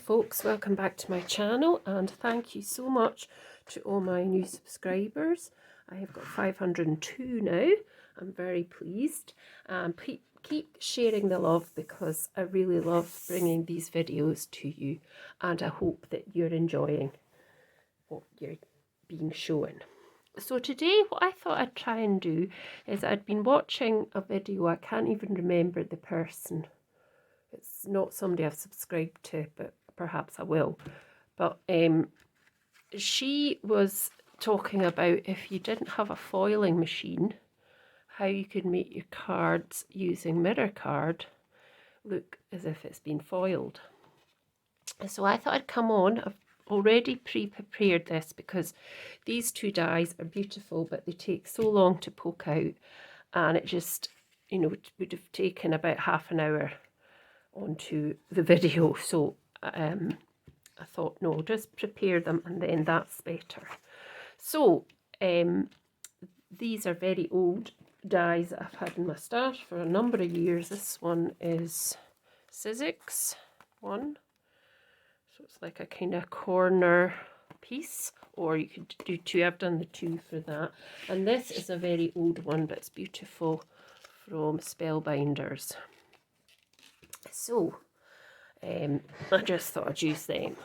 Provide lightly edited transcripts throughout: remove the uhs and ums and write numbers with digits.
folks, welcome back to my channel, and thank you so much to all my new subscribers. I have got 502 now. I'm very pleased. Keep sharing the love, because I really love bringing these videos to you, and I hope that you're enjoying what you're being shown. So today what I thought I'd try and do is, I'd been watching a video, I can't even remember the person. It's not somebody I've subscribed to, but perhaps I will. But she was talking about, if you didn't have a foiling machine, how you could make your cards using mirror card look as if it's been foiled. So I thought I'd come on. I've already pre-prepared this because these two dies are beautiful, but they take so long to poke out, and it just, you know, would have taken about half an hour onto the video. So I thought, no, just prepare them and then that's better. So these are very old dies that I've had in my stash for a number of years. This one is Sizzix one, so it's like a kind of corner piece, or you could do two. I've done the two for that. And this is a very old one, but it's beautiful, from Spellbinders. So I just thought I'd use them.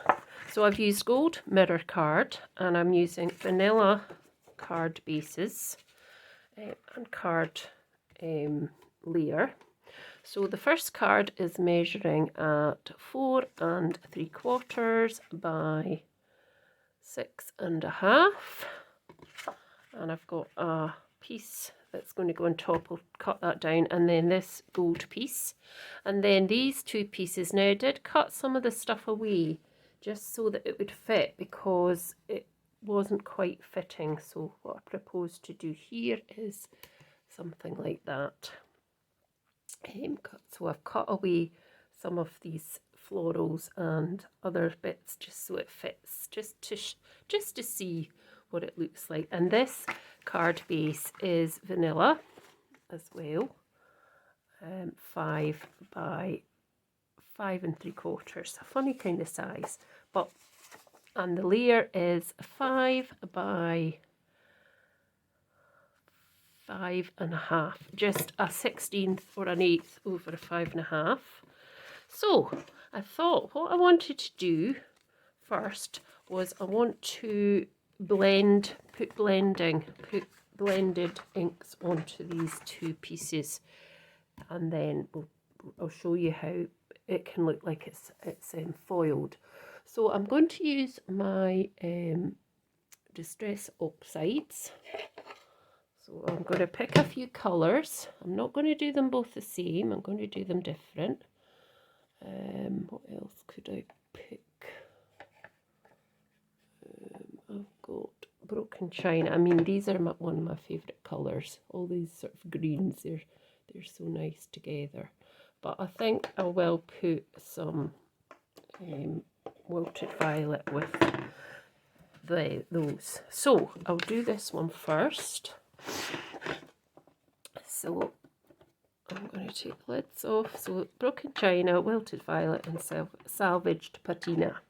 So I've used gold mirror card, and I'm using vanilla card bases and card layer. So the first card is measuring at 4 3/4 by 6 1/2, and I've got a piece that's going to go on top. I'll cut that down, and then this gold piece, and then these two pieces. Now I did cut some of the stuff away just so that it would fit, because it wasn't quite fitting. So what I propose to do here is something like that. So I've cut away some of these florals and other bits just so it fits, just to see what it looks like. And this card base is vanilla as well, 5 by 5 3/4, a funny kind of size, but, and the layer is 5 by 5 1/2, just a 1/16 or an 1/8 over a 5 1/2. So I thought what I wanted to do first was, I want to put blended inks onto these two pieces, and then I'll show you how it can look like it's foiled. So I'm going to use my Distress Oxides. So I'm going to pick a few colours. I'm not going to do them both the same, I'm going to do them different. What else could I pick? I've got Broken China. I mean, these are one of my favourite colours. All these sort of greens, they're so nice together. But I think I will put some Wilted Violet with those. So I'll do this one first. So I'm going to take the lids off. So Broken China, Wilted Violet, and Salvaged Patina.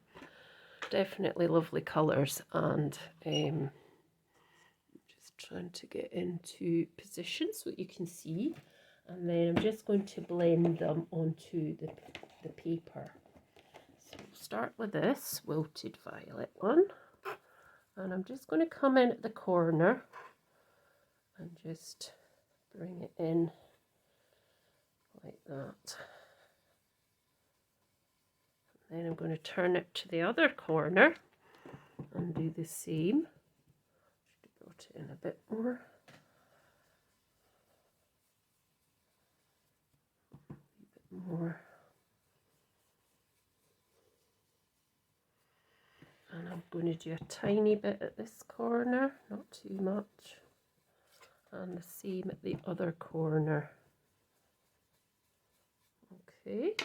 Definitely lovely colours, and just trying to get into position so that you can see. And then I'm just going to blend them onto the paper. So we'll start with this Wilted Violet one, and I'm just going to come in at the corner and just bring it in like that. And then I'm going to turn it to the other corner and do the same. Should have brought it in a bit more. A bit more. And I'm going to do a tiny bit at this corner, not too much. And the same at the other corner. Okay.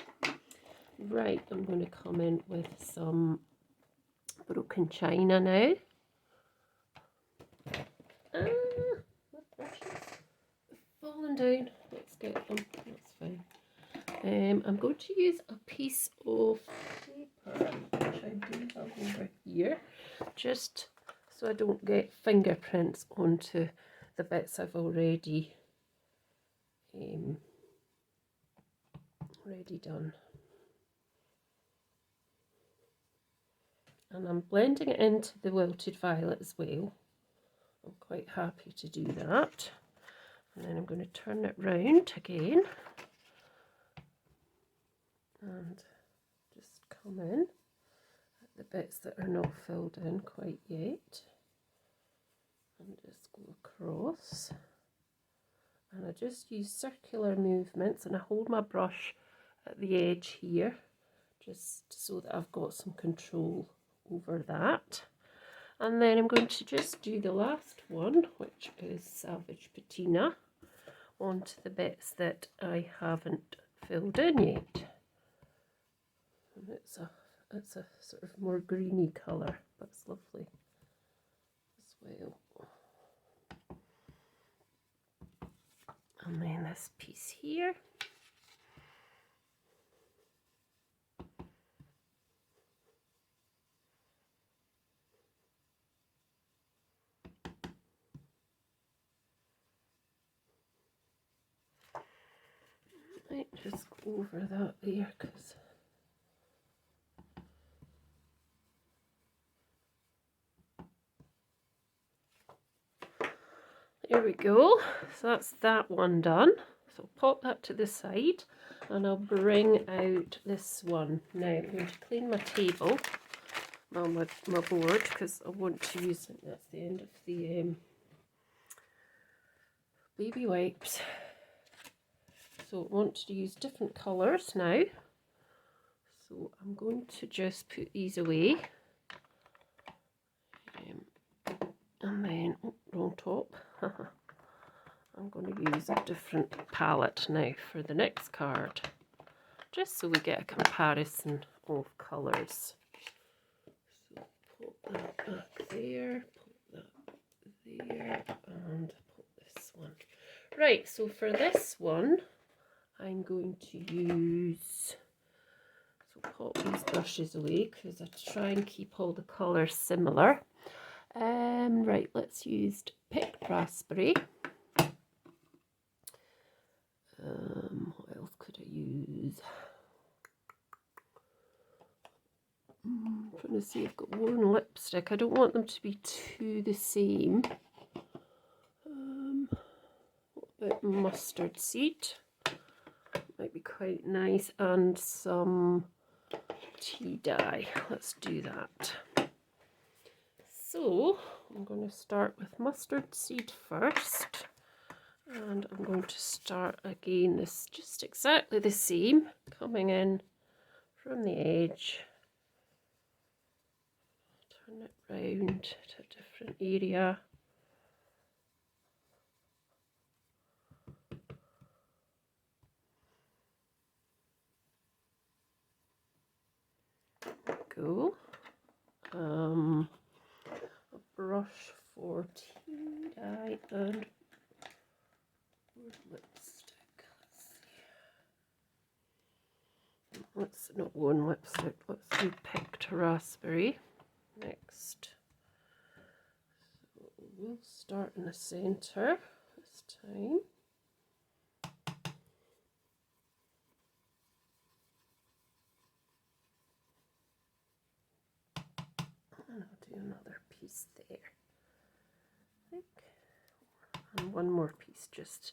Right, I'm going to come in with some Broken China now. My brushes have fallen down. Let's get them. That's fine. I'm going to use a piece of paper. here, just so I don't get fingerprints onto the bits I've already done. And I'm blending it into the wilted violet as well. I'm quite happy to do that. And then I'm going to turn it round again and just come in at the bits that are not filled in quite yet, and just go across. And I just use circular movements, and I hold my brush at the edge here just so that I've got some control over that. And then I'm going to just do the last one, which is Salvage Patina, onto the bits that I haven't filled in yet. And it's a sort of more greeny colour, but it's lovely as well. And then this piece here. I might just go over that there, because there we go. So that's that one done. So pop that to the side, and I'll bring out this one. Now I'm going to clean my table, well, my board, because I want to use it. That's the end of the baby wipes. So I want to use different colours now. So I'm going to just put these away. And then, oh, wrong top. I'm going to use a different palette now for the next card, just so we get a comparison of colours. So put that back there, put that there, and put this one. Right, so for this one, I'm going to use, so pop these brushes away because I try and keep all the colours similar. Right, let's use picked raspberry. What else could I use? I'm trying to see, I've got worn lipstick. I don't want them to be too the same. What about mustard seed? Might be quite nice, and some tea dye. Let's do that. So I'm going to start with mustard seed first, and I'm going to start again this just exactly the same, coming in from the edge, turn it round to a different area. Go. A brush for tea dye and lipstick. Let's not worn lipstick. Let's do picked raspberry next. So we'll start in the centre this time. And I'll do another piece there, I think, and one more piece just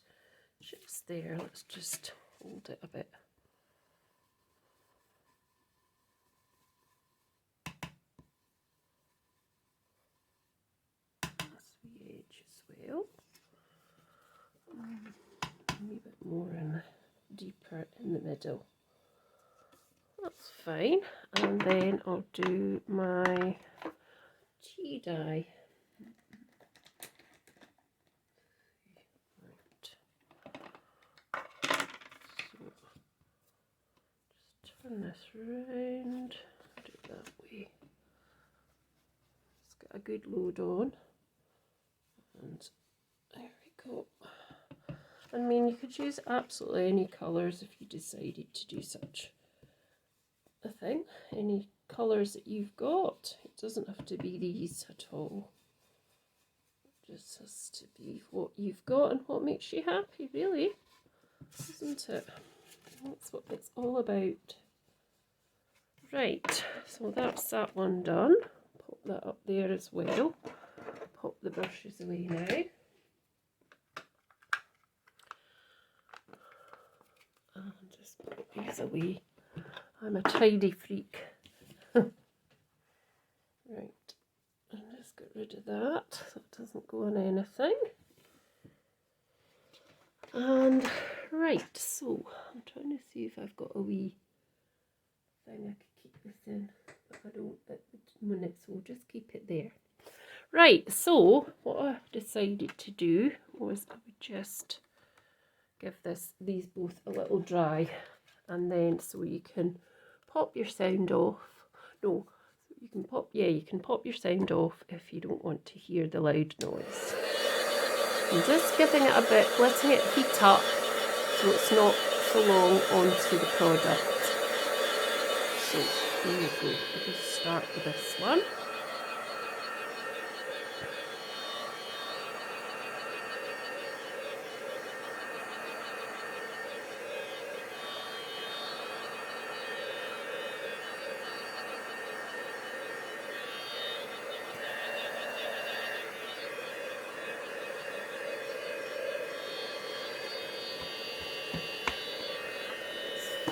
there. Let's just hold it a bit. That's the edge as well. A wee bit more in deeper in the middle. That's fine. And then I'll do my tea dye. Turn this round, do it that way. Let's get a good load on, and there we go. I mean, you could use absolutely any colours if you decided to do such a thing. Any colours that you've got. It doesn't have to be these at all. It just has to be what you've got and what makes you happy, really, isn't it? That's what it's all about. Right, so that's that one done. Pop that up there as well. Pop the brushes away now. And just put these away. I'm a tidy freak. Right, and just get rid of that so it doesn't go on anything. And right, so I'm trying to see if I've got a wee thing I could keep this in, but I don't at the minute, so we'll just keep it there. Right, so what I decided to do was I would just give these both a little dry, and then so you can pop your sound off. No, you can pop, yeah, you can pop your sound off if you don't want to hear the loud noise. I'm just giving it a bit, letting it heat up so it's not so long onto the product. So there you go, we'll just start with this one.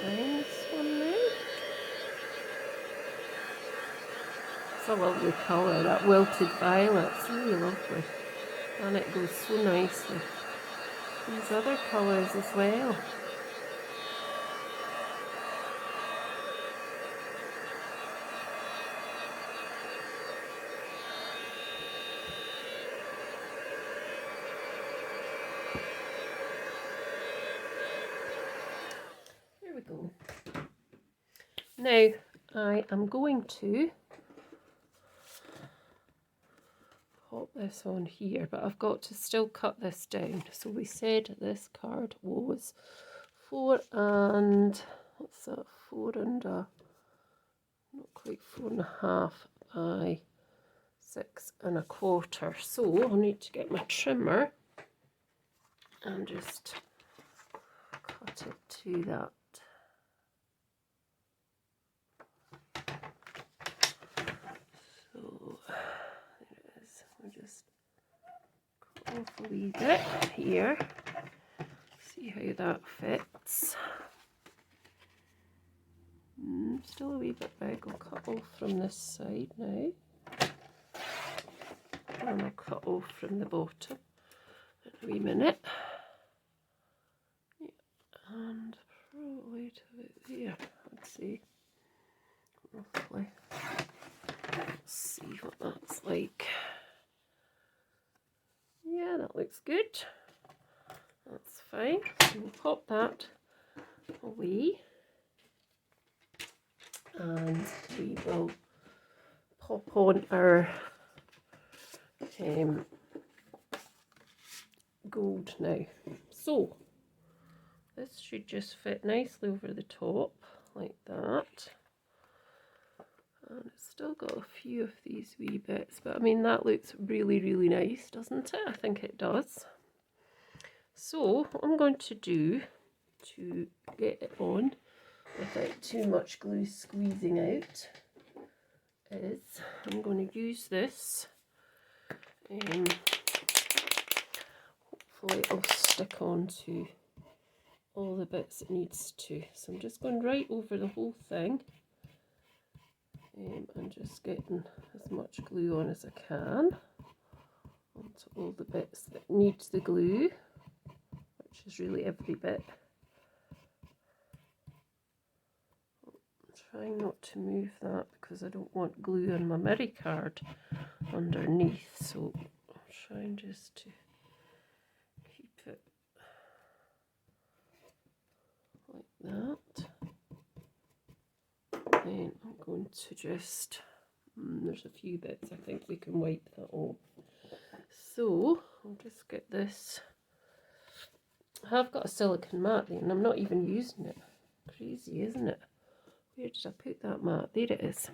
This one now. It's a lovely colour, that wilted violet, it's really lovely, and it goes so nicely. These other colours as well. There we go. Now I am going to pop this on here, but I've got to still cut this down. So we said this card was 4 and, what's that, 4 and a, not quite 4.5 by 6.25. So I'll need to get my trimmer and just cut it to that. So there it is. We'll just cut off a wee bit here. See how that fits. Still a wee bit big. I'll cut off from this side now. And I'll cut off from the bottom in a wee minute. Yeah. And probably to about there, I'd say, roughly. Let's see what that's like. Yeah, that looks good. That's fine. So we'll pop that away. And we will pop on our gold now. So this should just fit nicely over the top like that. And it's still got a few of these wee bits, but I mean that looks really, really nice, doesn't it? I think it does. So what I'm going to do to get it on without too much glue squeezing out is I'm going to use this. Hopefully it'll stick on to all the bits it needs to. So I'm just going right over the whole thing and just getting as much glue on as I can onto all the bits that need the glue, which is really every bit. I'm trying not to move that because I don't want glue on my mirror card underneath, so I'm trying just to keep it like that. Then I'm going to just, there's a few bits I think we can wipe that off. So I'll just get this. I have got a silicone mat there and I'm not even using it. Crazy, isn't it? Where did I put that mat? There it is.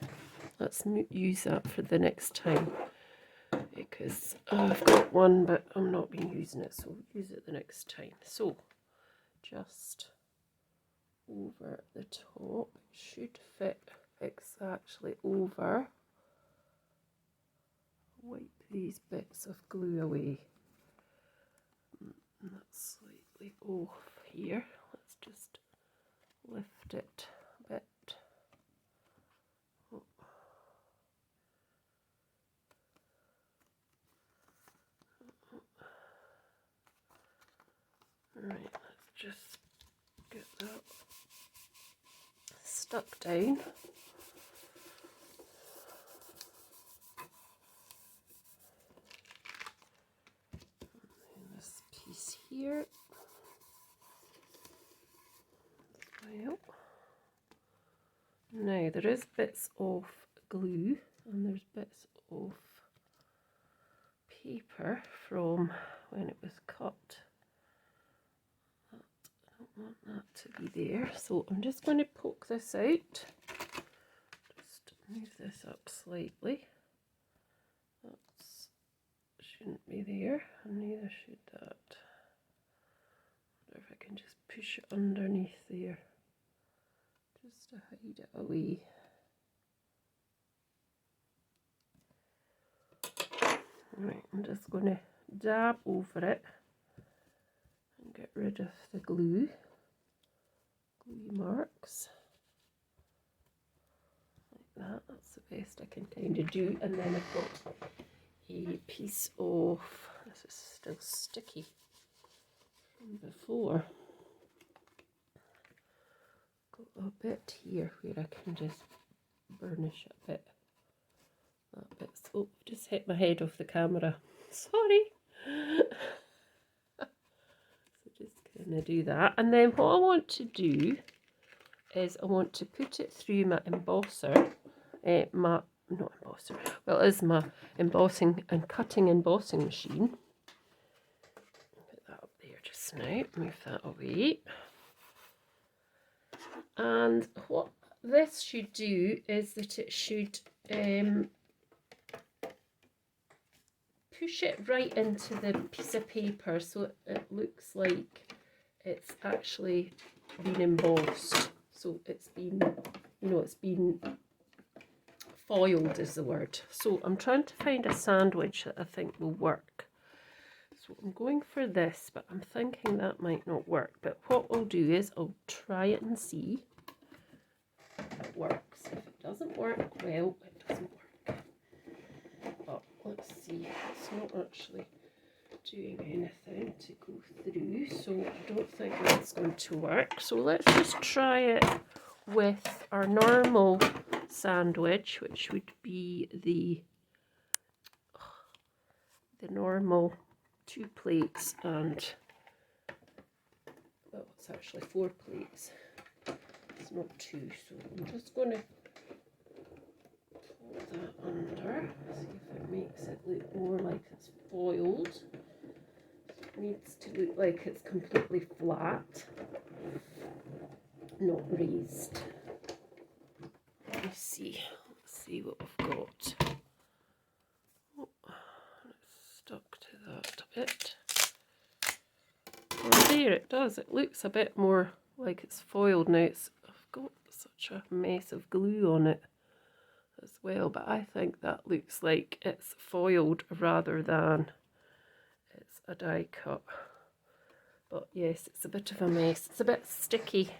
let's use that for the next time, because I've got one but I'm not been using it, so we'll use it the next time. So just over the top, it should fit exactly over. Wipe these bits of glue away. And that's slightly off here. Let's just lift it a bit. Oh. Right, let's just get that stuck down. And this piece here. Well, now there is bits of glue and there's bits of paper from when it was cut. I don't want that to be there, so I'm just going to poke this out. Just move this up slightly. That shouldn't be there, and neither should that. I wonder if I can just push it underneath there, just to hide it away. Right, I'm just going to dab over it and get rid of the glue marks. Like that, that's the best I can kind of do. And then I've got a piece of, this is still sticky from before. Got a bit here where I can just burnish a bit. That bit. Oh, I've just hit my head off the camera. Sorry. So just gonna do that, and then what I want to do is I want to put it through my embosser. Not embosser. Well, it is my embossing and cutting embossing machine. Put that up there just now. Move that away. And what this should do is that it should push it right into the piece of paper so it looks like it's actually been embossed. So it's been, you know, it's been foiled is the word. So I'm trying to find a sandwich that I think will work. So I'm going for this, but I'm thinking that might not work. But what I'll do is I'll try it and see if it works. If it doesn't work, well, it doesn't work. But let's see, it's not actually doing anything to go through, so I don't think that's going to work. So let's just try it with our normal sandwich, which would be the normal 2 plates and, well, it's actually 4 plates. It's not 2, so I'm just going to put that under, see if it makes it look more like it's foiled. It needs to look like it's completely flat, not raised. Let's see what we've got. Oh, it's stuck to that a bit. Oh, there it does. It looks a bit more like it's foiled now. I've got such a mess of glue on it as well, but I think that looks like it's foiled rather than it's a die cut. But yes, it's a bit of a mess. It's a bit sticky.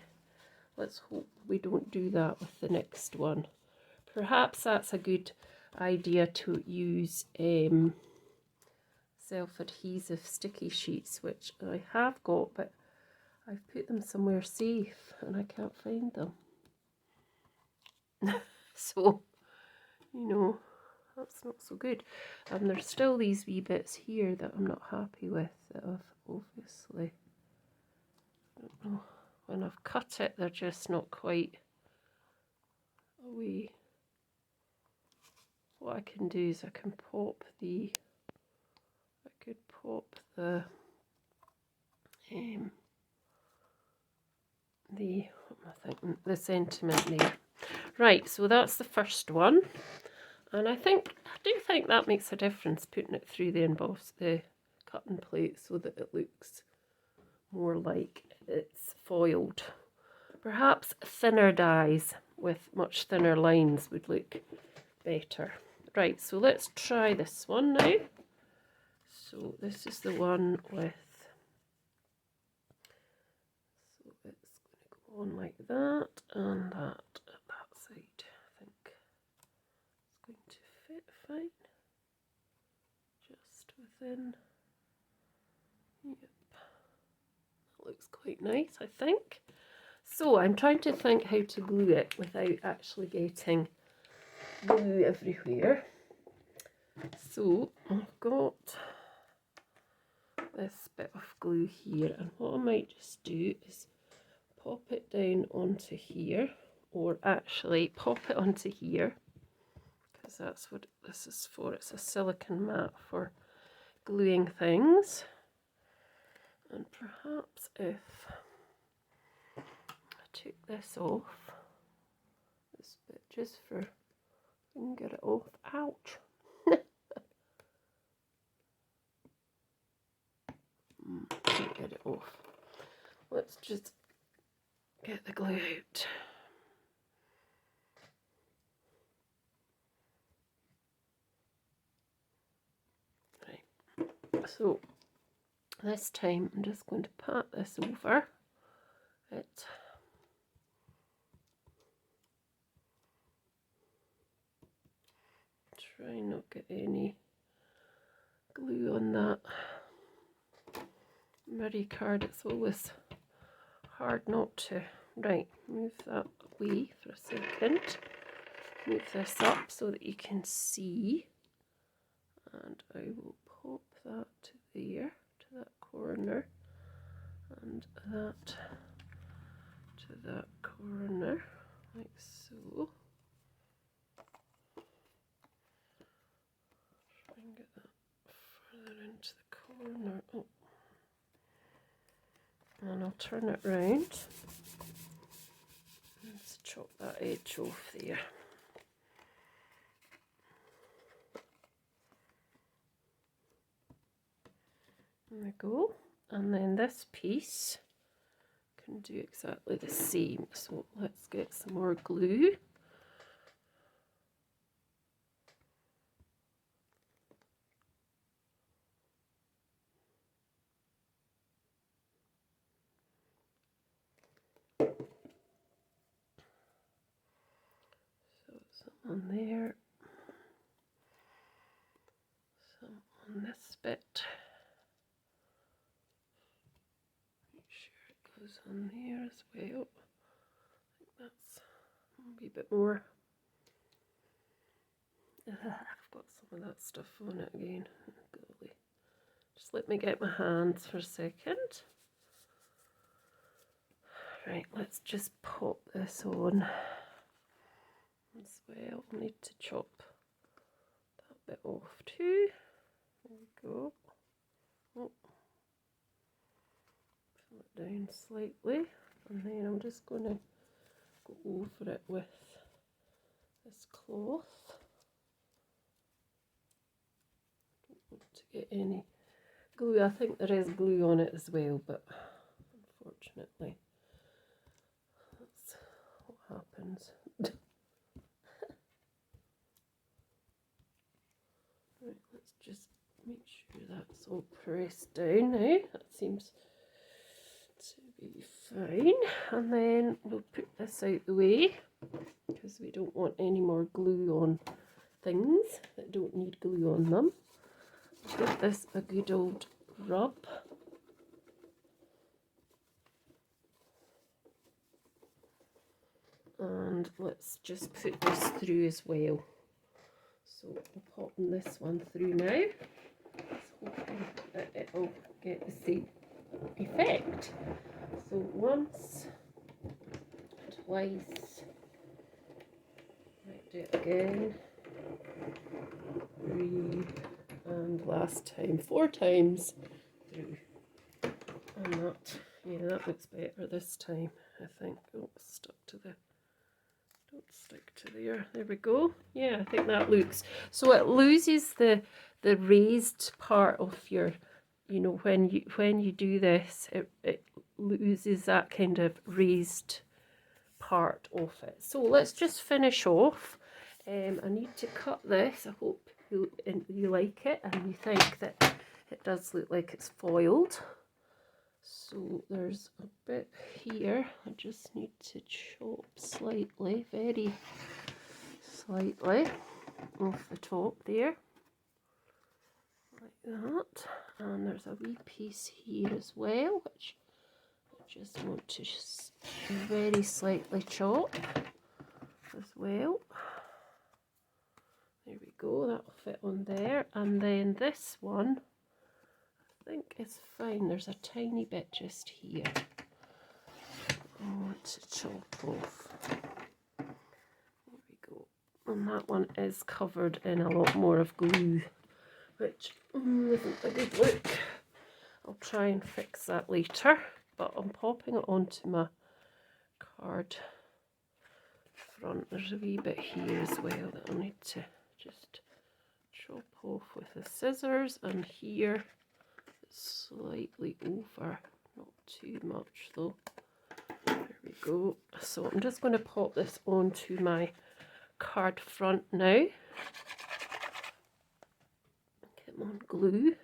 Let's hope we don't do that with the next one. Perhaps that's a good idea to use self-adhesive sticky sheets, which I have got, but I've put them somewhere safe and I can't find them. So, you know, that's not so good. And there's still these wee bits here that I'm not happy with that I've obviously, I don't know, when I've cut it, they're just not quite away. What I can do is I could pop the what am I thinking, the sentiment there. Right, so that's the first one. And I do think that makes a difference, putting it through the cutting plate so that it looks more like it's foiled. Perhaps thinner dies with much thinner lines would look better. Right, so let's try this one now. So this is the one with, so it's going to go on like that and that at that side. I think it's going to fit fine. Just within. Yep. That looks quite nice, I think. So I'm trying to think how to glue it without actually getting glue everywhere. So I've got this bit of glue here, and what I might just do is pop it down onto here, or actually pop it onto here, because that's what this is for. It's a silicone mat for gluing things. And perhaps if I took this off, this bit, just for, I can get it off. Ouch! Can't get it off. Let's just get the glue out. Right. So this time I'm just going to pat this over it. Try not get any glue on that mirror card. It's always hard not to. Right, move that away for a second. Move this up so that you can see. And I will pop that to there, to that corner, and that to that corner, like so. Try and get that further into the corner. Oh. And I'll turn it round. Let's chop that edge off there. There we go. And then this piece can do exactly the same. So let's get some more glue. Some on there, some on this bit. Make sure it goes on there as well. I think that's maybe a bit more. I've got some of that stuff on it again. Golly. Just let me get my hands for a second. Right, let's just pop this on as well. I need to chop that bit off too. There we go. Oh. Pull it down slightly, and then I'm just going to go over it with this cloth. Don't want to get any glue. I think there is glue on it as well, but unfortunately that's what happens. Right, let's just make sure that's all pressed down now. That seems to be fine. And then we'll put this out the way because we don't want any more glue on things that don't need glue on them. Give this a good old rub. And let's just put this through as well. So I'm popping this one through now. Just hoping that it'll get the same effect. So once, twice, might do it again, 3, and last time 4 times through. And that, yeah, that looks better this time, I think. Oh, it's stuck to the Don't stick to there. There we go. Yeah, I think that looks, so it loses the raised part of your, you know, when you do this, it loses that kind of raised part of it. So let's just finish off. I need to cut this. I hope you like it and you think that it does look like it's foiled. So there's a bit here. I just need to chop slightly, very slightly off the top there, like that. And there's a wee piece here as well, which I just want to very slightly chop as well. There we go, that'll fit on there. And then this one, I think is fine. There's a tiny bit just here I want to chop off. There we go. And that one is covered in a lot more of glue, which isn't a good look. I'll try and fix that later, but I'm popping it onto my card front. There's a wee bit here as well that I'll need to just chop off with the scissors, and here it's slightly over, not too much though. There we go. So I'm just going to pop this onto my card front now. Get them on glue.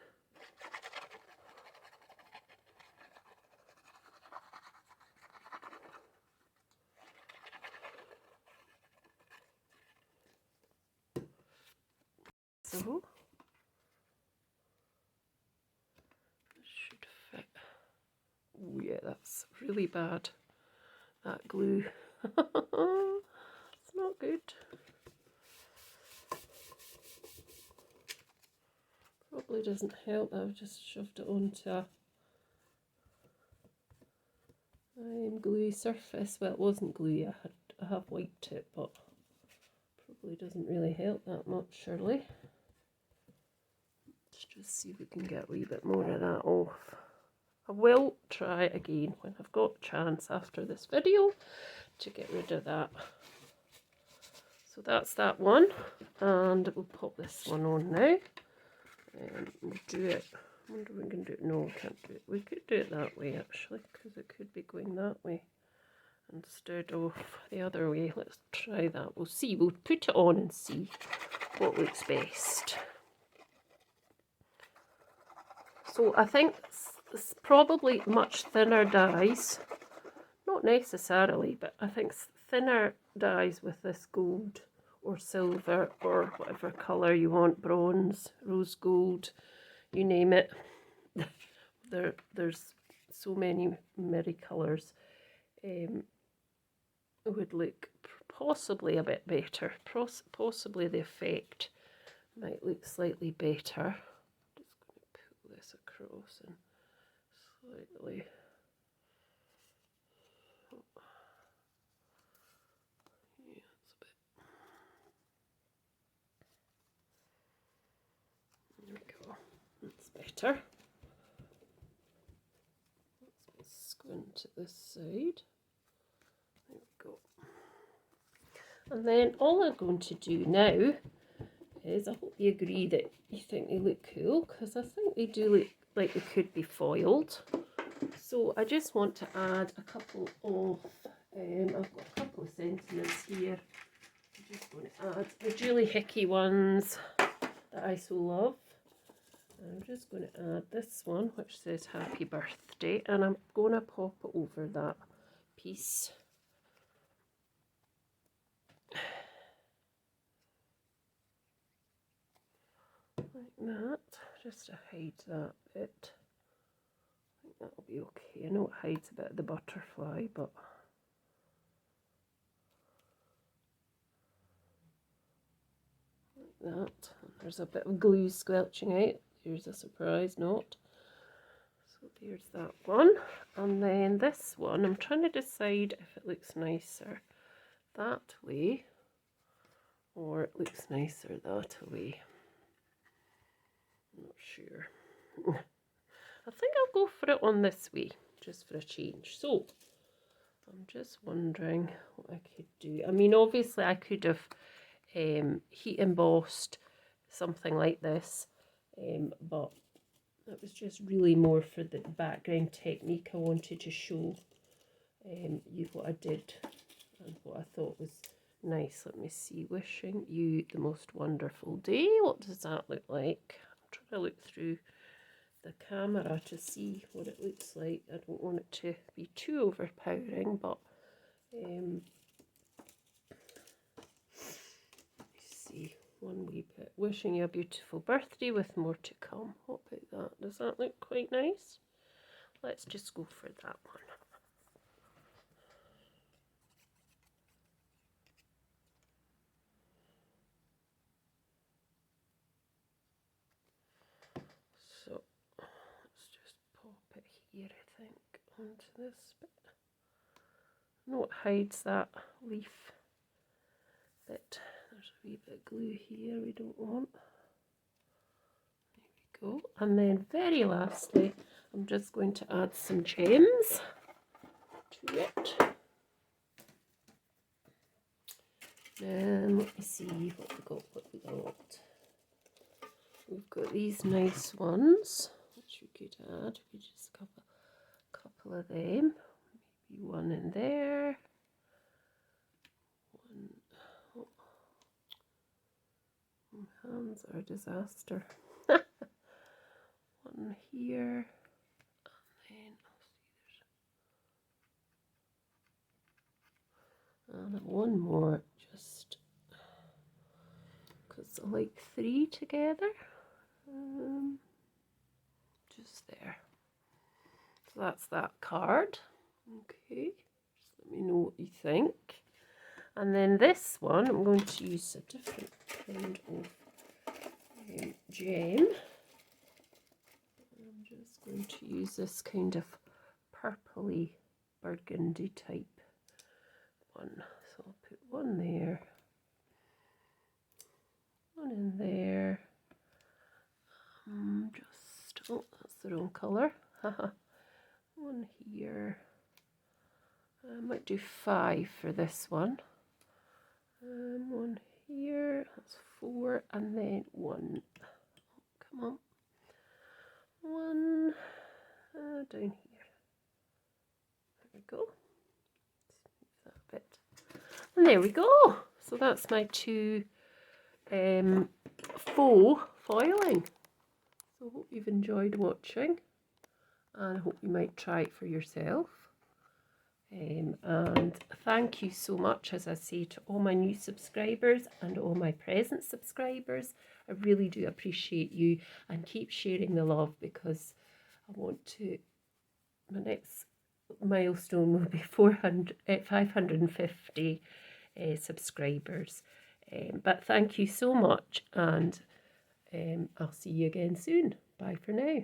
So it should fit. Oh yeah, that's really bad, that glue. It's not good. Probably doesn't help. I've just shoved it onto a gluey surface. Well, it wasn't gluey, I have wiped it, but probably doesn't really help that much, surely. Let's just see if we can get a wee bit more of that off. I will try again when I've got a chance after this video to get rid of that. So that's that one, and we'll pop this one on now. We'll do it. I wonder if we can do it. No, we can't do it. We could do it that way actually, because it could be going that way instead of the other way. Let's try that. We'll see. We'll put it on and see what looks best. So I think it's probably much thinner dies. Not necessarily, but I think thinner dies with this gold or silver or whatever colour you want, bronze, rose gold, you name it. There's so many colours. Would look possibly a bit better. Possibly the effect might look slightly better. Just going to pull this across and slightly. Yeah, it's a bit. There we go. That's better. Let's squint at this side. There we go. And then all I'm going to do now is, I hope you agree that you think they look cool, because I think they do look like they could be foiled. So I just want to add a couple of, I've got a couple of sentiments here. I'm just going to add the Julie Hickey ones that I so love. I'm just going to add this one, which says Happy Birthday, and I'm going to pop it over that piece. Like that, just to hide that bit. I think that'll be okay. I know it hides a bit of the butterfly, but like that. And there's a bit of glue squelching out. Here's a surprise note. So there's that one. And then this one, I'm trying to decide if it looks nicer that way or it looks nicer that way. I'm not sure. I think I'll go for it on this way, just for a change. So I'm just wondering what I could do. I mean, obviously I could have heat embossed something like this, but that was just really more for the background technique. I wanted to show you what I did and what I thought was nice. Let me see. Wishing you the most wonderful day. What does that look like? I'm trying to look through the camera to see what it looks like. I don't want it to be too overpowering, but let's see. One wee bit. Wishing you a beautiful birthday with more to come. What about that? Does that look quite nice? Let's just go for that one. So let's just pop it here, I think, onto this bit. No, it hides that leaf bit. There's a wee bit of glue here we don't want. There we go. And then very lastly, I'm just going to add some gems to it. And let me see what we got, We've got these nice ones, which we could add. We just got a couple of them. Maybe one in there. One. Oh, my hands are a disaster. One here. And then and one more, just because I like three together. Just there. So that's that card. Okay, just let me know what you think. And then this one, I'm going to use a different kind of gem. I'm just going to use this kind of purpley burgundy type one. So I'll put one there, one in there. Just, oh, that's the wrong colour. One here. I might do 5 for this one. One here, that's 4, and then 1. Oh, come on. 1 down here. There we go. Move that a bit. And there we go. So that's my 2 faux foiling. So I hope you've enjoyed watching, and I hope you might try it for yourself. And thank you so much, as I say, to all my new subscribers and all my present subscribers. I really do appreciate you, and keep sharing the love, because I want to, my next milestone will be 550 subscribers. But thank you so much, and I'll see you again soon. Bye for now.